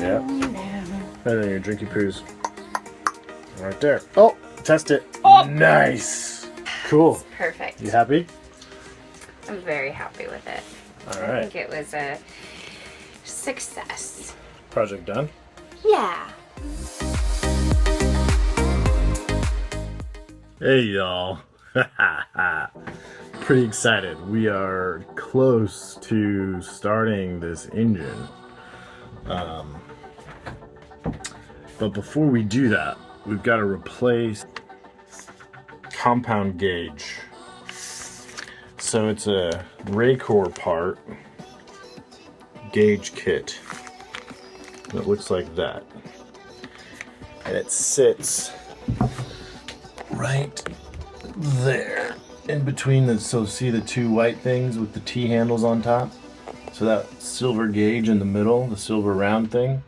Yeah. And then your drinky poos. Right there. Oh, test it. Oh. Nice. Cool. It's perfect. You happy? I'm very happy with it. All I right. think it was a success. Project done. Yeah. Hey y'all. Pretty excited. We are close to starting this engine. But before we do that, we've got to replace compound gauge. So it's a Raycor part gauge kit that looks like that. And it sits right there in between the, so see the two white things with the T handles on top? So that silver gauge in the middle, the silver round thing,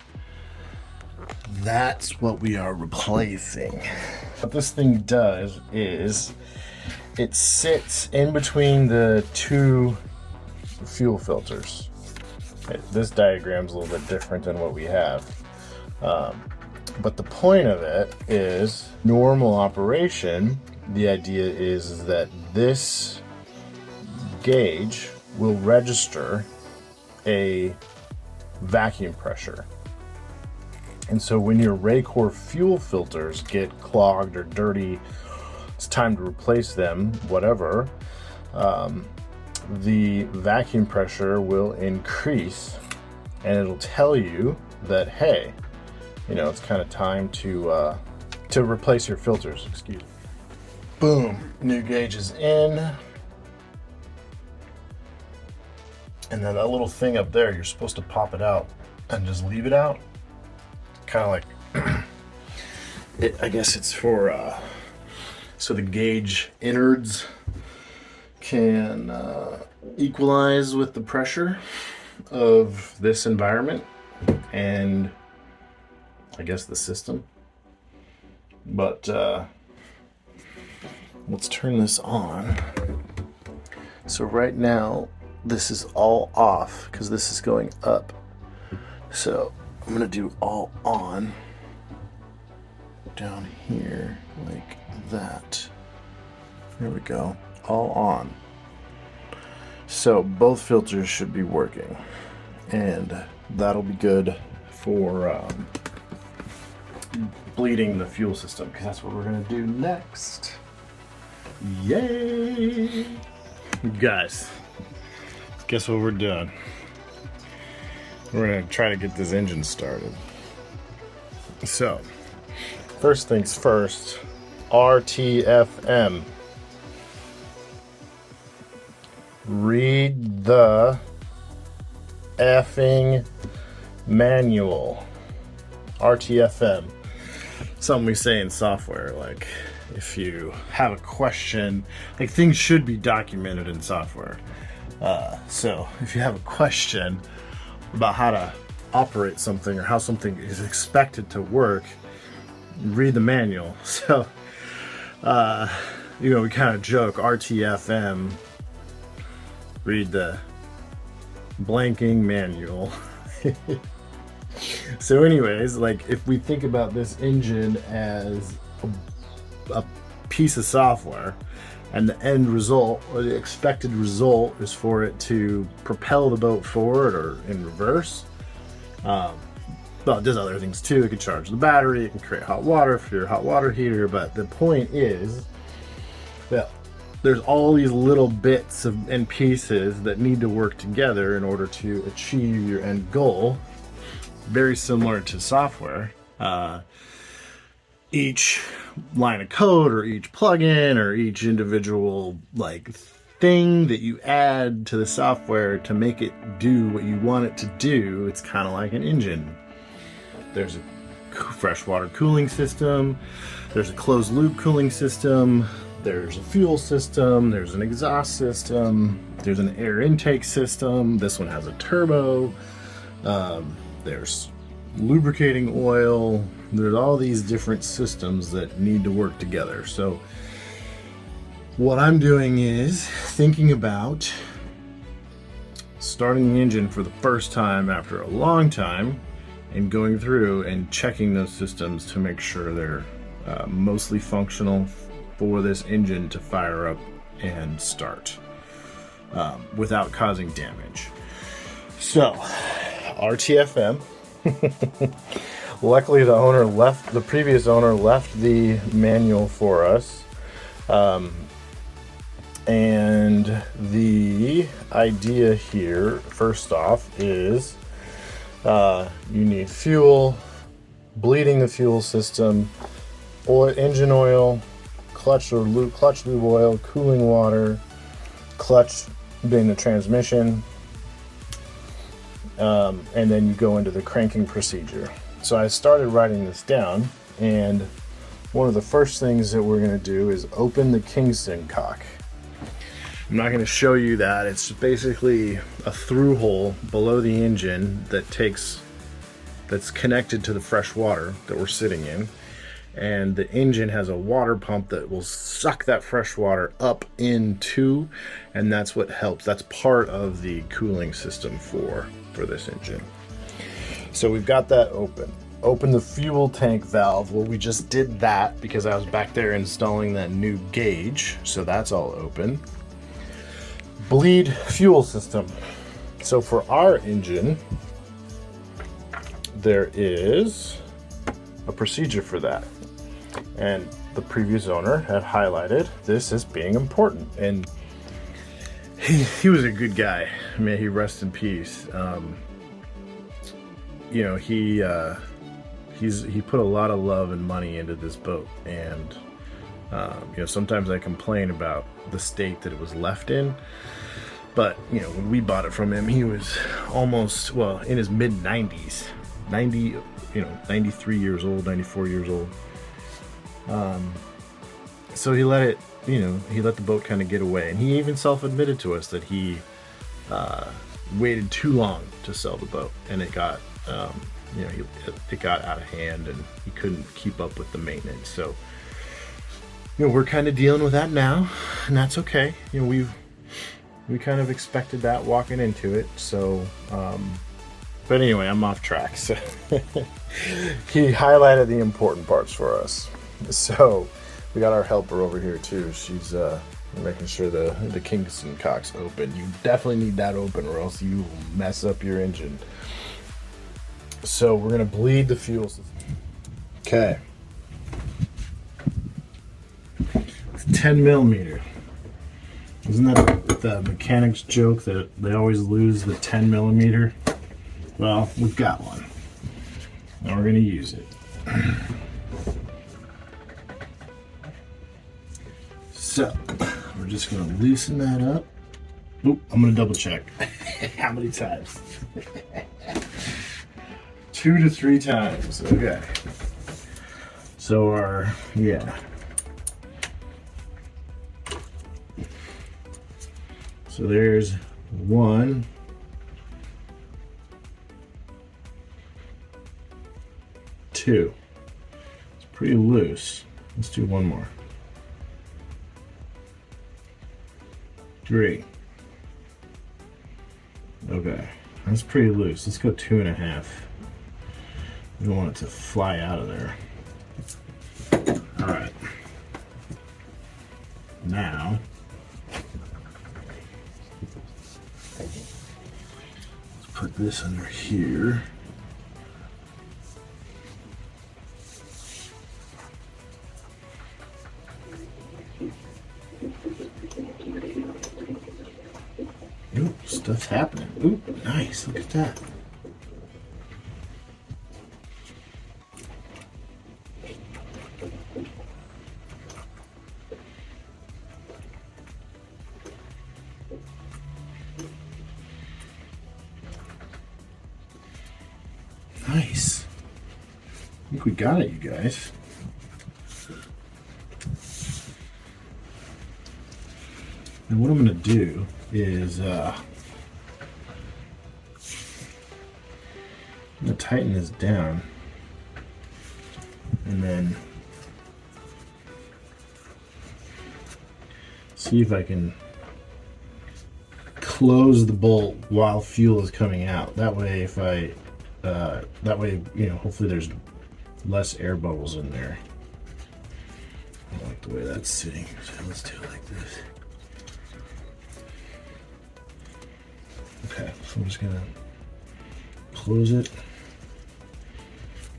that's what we are replacing. What this thing does is it sits in between the two fuel filters. This diagram's a little bit different than what we have. But the point of it is normal operation. The idea is that this gauge will register a vacuum pressure. And so when your Raycor fuel filters get clogged or dirty, it's time to replace them, whatever, the vacuum pressure will increase and it'll tell you that, hey, you know, it's kind of time to replace your filters, excuse me. Boom, new gauge is in. And then that little thing up there, you're supposed to pop it out and just leave it out. Kind of like, I guess it's for, so the gauge innards can equalize with the pressure of this environment and I guess the system. But let's turn this on. So right now this is all off because this is going up. So I'm gonna do all on down here like that. There we go, all on. So both filters should be working and that'll be good for bleeding the fuel system because that's what we're gonna do next. Yay! Guys, guess what we're doing? We're gonna try to get this engine started. So, first things first, RTFM. Read the effing manual. RTFM. Something we say in software, like if you have a question, like things should be documented in software. So if you have a question about how to operate something or how something is expected to work, read the manual. So, you know, we kind of joke, RTFM, read the blanking manual. So anyways, like if we think about this engine as a piece of software and the end result or the expected result is for it to propel the boat forward or in reverse. Well, it does other things too. It can charge the battery, it can create hot water for your hot water heater, but the point is that there's all these little bits and pieces that need to work together in order to achieve your end goal. Very similar to software. Each line of code or each plugin or each individual like thing that you add to the software to make it do what you want it to do, it's kind of like an engine. There's a freshwater cooling system, there's a closed loop cooling system, there's a fuel system, there's an exhaust system, there's an air intake system, this one has a turbo, there's lubricating oil, there's all these different systems that need to work together. So what I'm doing is thinking about starting the engine for the first time after a long time and going through and checking those systems to make sure they're mostly functional for this engine to fire up and start without causing damage. So, RTFM. Luckily, the previous owner left the manual for us. And the idea here, first off, is you need fuel, bleeding the fuel system, engine oil, clutch lube oil, cooling water, clutch being the transmission, and then you go into the cranking procedure. So I started writing this down, and one of the first things that we're going to do is open the Kingston cock. I'm not going to show you that. It's basically a through hole below the engine that's connected to the fresh water that we're sitting in. And the engine has a water pump that will suck that fresh water up into, and that's what helps. That's part of the cooling system for this engine. So we've got that open. Open the fuel tank valve. Well, we just did that because I was back there installing that new gauge. So that's all open. Bleed fuel system. So for our engine, there is a procedure for that. And the previous owner had highlighted this as being important. And he was a good guy. May he rest in peace. He put a lot of love and money into this boat. And sometimes I complain about the state that it was left in. But, when we bought it from him, he was almost, in his mid-90s. 93 years old, 94 years old. So he let the boat kind of get away. And he even self-admitted to us that he waited too long to sell the boat. And it got, it got out of hand and he couldn't keep up with the maintenance. So, we're kind of dealing with that now, and that's okay. We kind of expected that walking into it. So, but anyway, I'm off track. So he highlighted the important parts for us. So we got our helper over here too. She's making sure the Kingston cock's open. You definitely need that open or else you will mess up your engine. So we're gonna bleed the fuel system. Okay. It's 10 millimeter. Isn't that the mechanics joke that they always lose the 10 millimeter? Well, we've got one. Now we're gonna use it. So, we're just gonna loosen that up. Oop, I'm gonna double check. How many times? 2 to 3 times, okay. So So there's 1, 2. It's pretty loose. Let's do 1 more. 3. Okay, that's pretty loose. Let's go 2.5. We don't want it to fly out of there. All right. Now, let's put this under here. Ooh, stuff's happening. Ooh, nice. Look at that. Nice. I think we got it, you guys. And what I'm going to do is I'm going to tighten this down and then see if I can close the bolt while fuel is coming out. That way if I That way, you know, hopefully there's less air bubbles in there. I don't like the way that's sitting, so let's do it like this. Okay, so I'm just gonna close it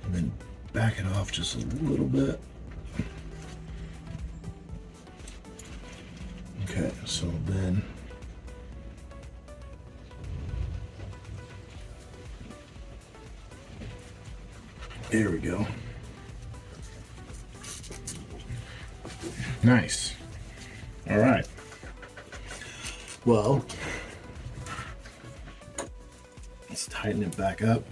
and then back it off just a little bit. Okay, so then there we go. Nice. All right. Well, let's tighten it back up.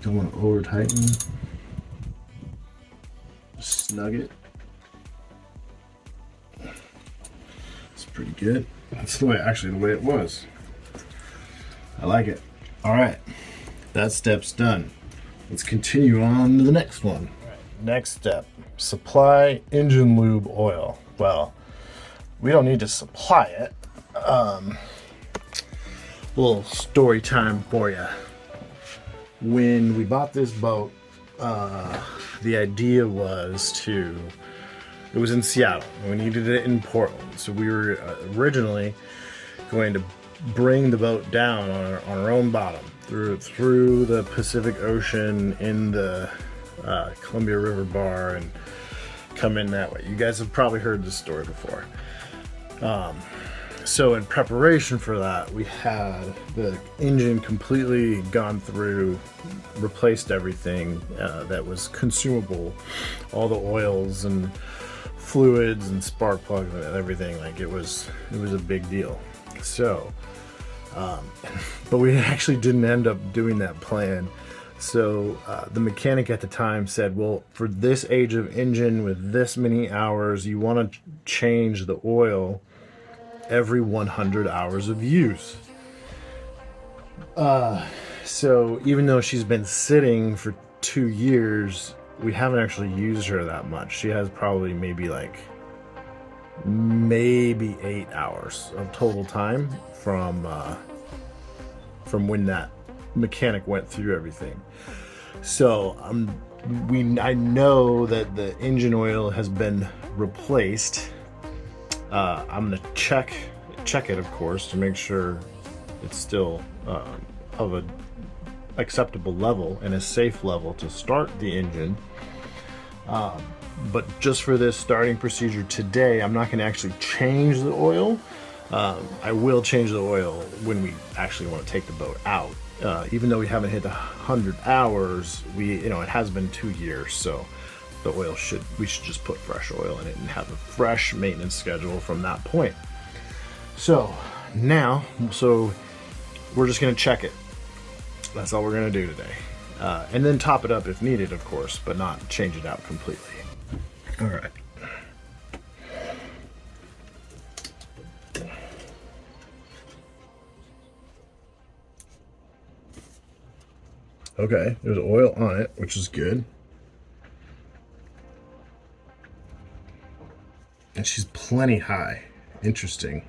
Don't want to over tighten. Snug it. It's pretty good. That's the way, actually, the way it was. I like it. All right, that step's done. Let's continue on to the next one. Next step, supply engine lube oil. Well, we don't need to supply it. Little story time for you. When we bought this boat, the idea was it was in Seattle, and we needed it in Portland. So we were originally going to bring the boat down on our own bottom through the Pacific Ocean in the Columbia River Bar and come in that way. You guys have probably heard this story before. So in preparation for that, we had the engine completely gone through, replaced everything that was consumable, all the oils and fluids and spark plugs and everything. Like it was a big deal. So, but we actually didn't end up doing that plan. So the mechanic at the time said, well, for this age of engine with this many hours, you want to change the oil every 100 hours of use. So even though she's been sitting for 2 years, we haven't actually used her that much. She has probably maybe 8 hours of total time from when that mechanic went through everything. So I know that the engine oil has been replaced. I'm gonna check it, of course, to make sure it's still of a acceptable level and a safe level to start the engine. But just for this starting procedure today, I'm not gonna actually change the oil. I will change the oil when we actually want to take the boat out. Even though we haven't hit 100 hours, it has been 2 years, so the oil we should just put fresh oil in it and have a fresh maintenance schedule from that point. So now, we're just gonna check it. That's all we're gonna do today. And then top it up if needed, of course, but not change it out completely. All right. Okay, there's oil on it, which is good. And she's plenty high. Interesting.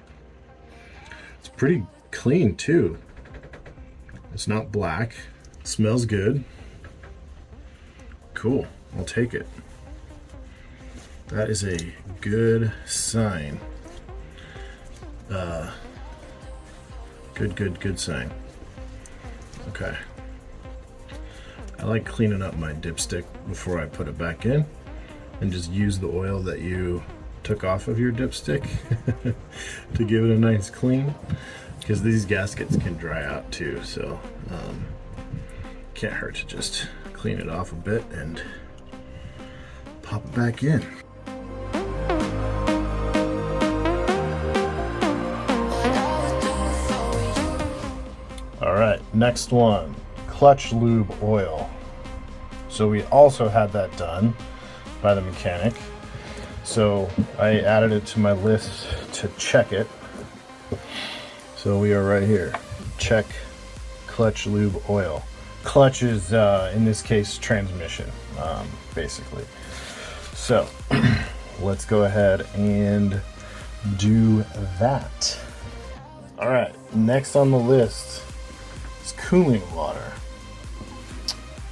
It's pretty clean too. It's not black. It smells good. Cool. I'll take it. That is a good sign. Good sign. Okay. I like cleaning up my dipstick before I put it back in and just use the oil that you took off of your dipstick to give it a nice clean, because these gaskets can dry out too, so can't hurt to just clean it off a bit and pop it back in. All right, next one, clutch lube oil. So we also had that done by the mechanic. So I added it to my list to check it. So we are right here. Check clutch lube oil. Clutch is, in this case, transmission, basically. So let's go ahead and do that. All right, next on the list is cooling water.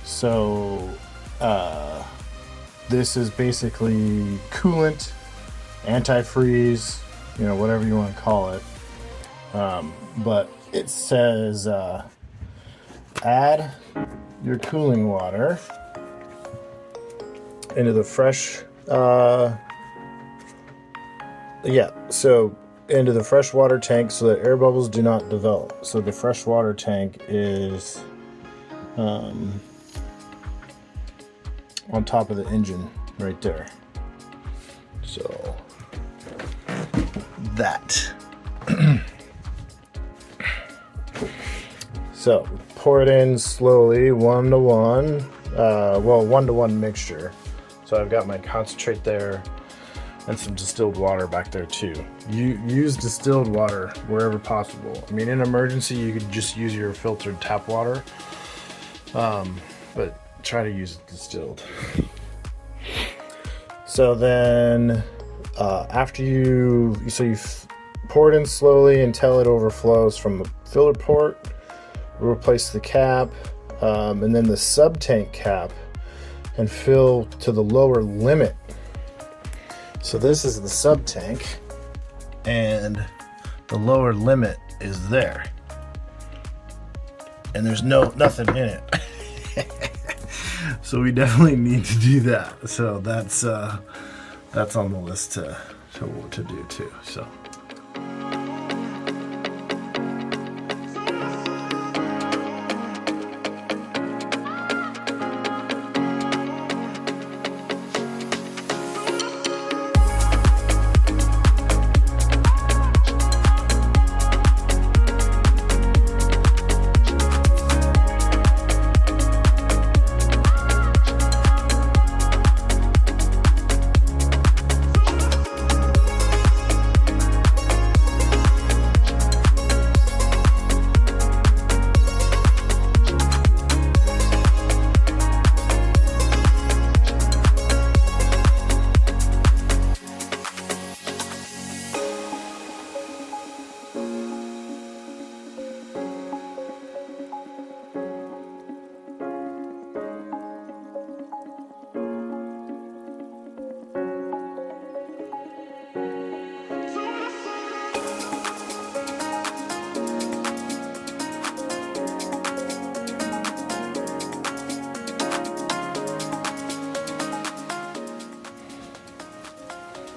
So, this is basically coolant, antifreeze, whatever you want to call it. But it says add your cooling water into the fresh, into the fresh water tank so that air bubbles do not develop. So the fresh water tank is on top of the engine right there. So that. So pour it in slowly, 1 to 1. 1 to 1 mixture. So I've got my concentrate there and some distilled water back there too. You use distilled water wherever possible. I mean, in emergency, you could just use your filtered tap water, but try to use it distilled. So then, after you pour it in slowly until it overflows from the filler port. Replace the cap, and then the sub tank cap, and fill to the lower limit. So this is the sub tank, and the lower limit is there, and there's nothing in it. So we definitely need to do that. So that's on the list to do too. So.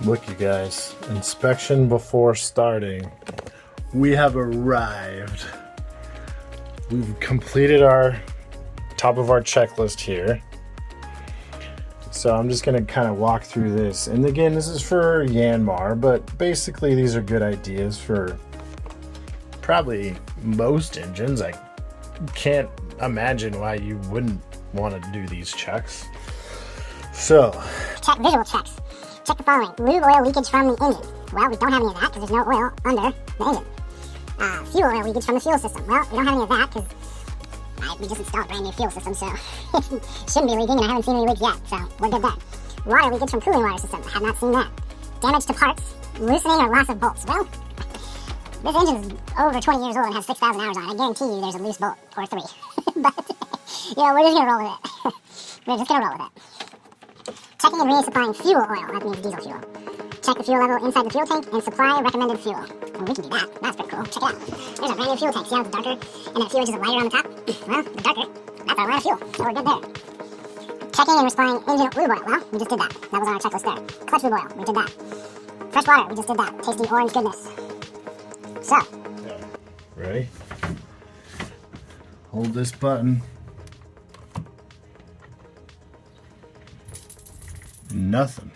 Look, you guys, inspection before starting. We have arrived. We've completed our top of our checklist here. So I'm just gonna kind of walk through this. And again, this is for Yanmar, but basically these are good ideas for probably most engines. I can't imagine why you wouldn't want to do these checks. So, check visual checks. Check the following. Lube oil leakage from the engine. Well, we don't have any of that because there's no oil under the engine. Fuel oil leakage from the fuel system. Well, we don't have any of that because we just installed a brand new fuel system, so it shouldn't be leaking, and I haven't seen any leaks yet, so we're good there. Water leakage from cooling water system. I have not seen that. Damage to parts, loosening or loss of bolts. Well, this engine's over 20 years old and has 6,000 hours on it. I guarantee you there's a loose bolt or 3. But, we're just going to roll with it. We're just going to roll with it. Checking and resupplying fuel oil. That means diesel fuel. Check the fuel level inside the fuel tank and supply recommended fuel. Well, we can do that. That's pretty cool. Check it out. There's a brand new fuel tank. See how it's darker and that fuel inches is lighter on the top? Well, the darker, that's our run of fuel. So we're good there. Checking and resupplying engine lube oil. Well, we just did that. That was on our checklist there. Clutch lube oil. We did that. Fresh water. We just did that. Tasty orange goodness. So. Ready? Hold this button. Nothing.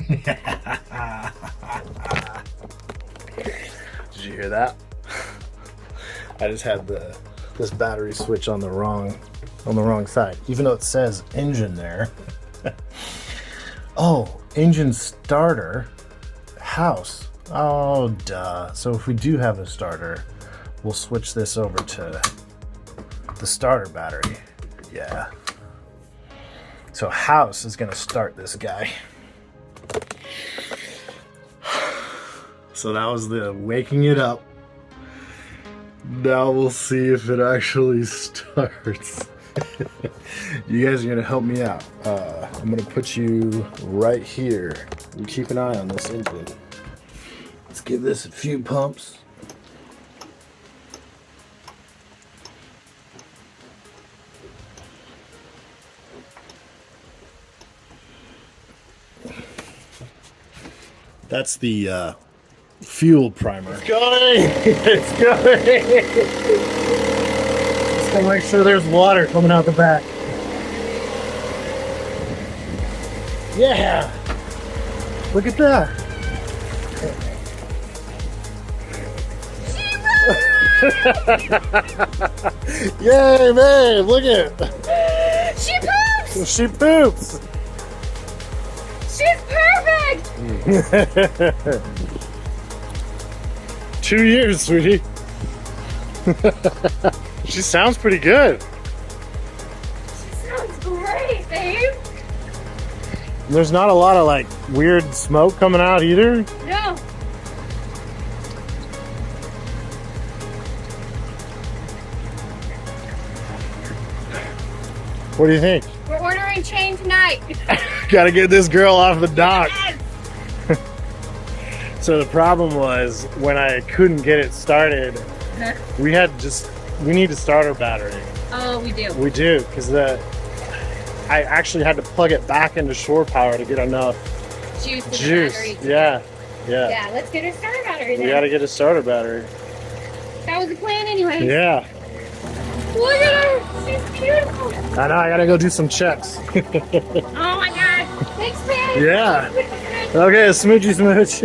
Did you hear that? I just had this battery switch on the wrong side, even though it says engine there. Oh, engine starter, house. Oh, duh. So if we do have a starter, we'll switch this over to the starter battery. Yeah. So house is gonna start this guy. So that was the waking it up. Now we'll see if it actually starts. You guys are gonna help me out. I'm gonna put you right here. You keep an eye on this engine. Let's give this a few pumps. That's the fuel primer. It's going! It's going! Just gotta make sure there's water coming out the back. Yeah! Look at that! Yay, babe! Look at it! She poops! She poops! She's perfect! 2 years, sweetie. She sounds pretty good. Sounds great, babe. There's not a lot of like weird smoke coming out either. No. What do you think? We're ordering chain tonight. Gotta get this girl off the dock. Yes. So the problem was when I couldn't get it started, we need a starter battery. Oh, we do. We do, because I actually had to plug it back into shore power to get enough Juice. In the juice. battery. Yeah. Yeah, let's get a starter battery then. We gotta get a starter battery. That was the plan anyway. Yeah. Look at her. She's beautiful. I know, I gotta go do some checks. Oh my god. Thanks, babe. Yeah. Okay, smoochie smooch.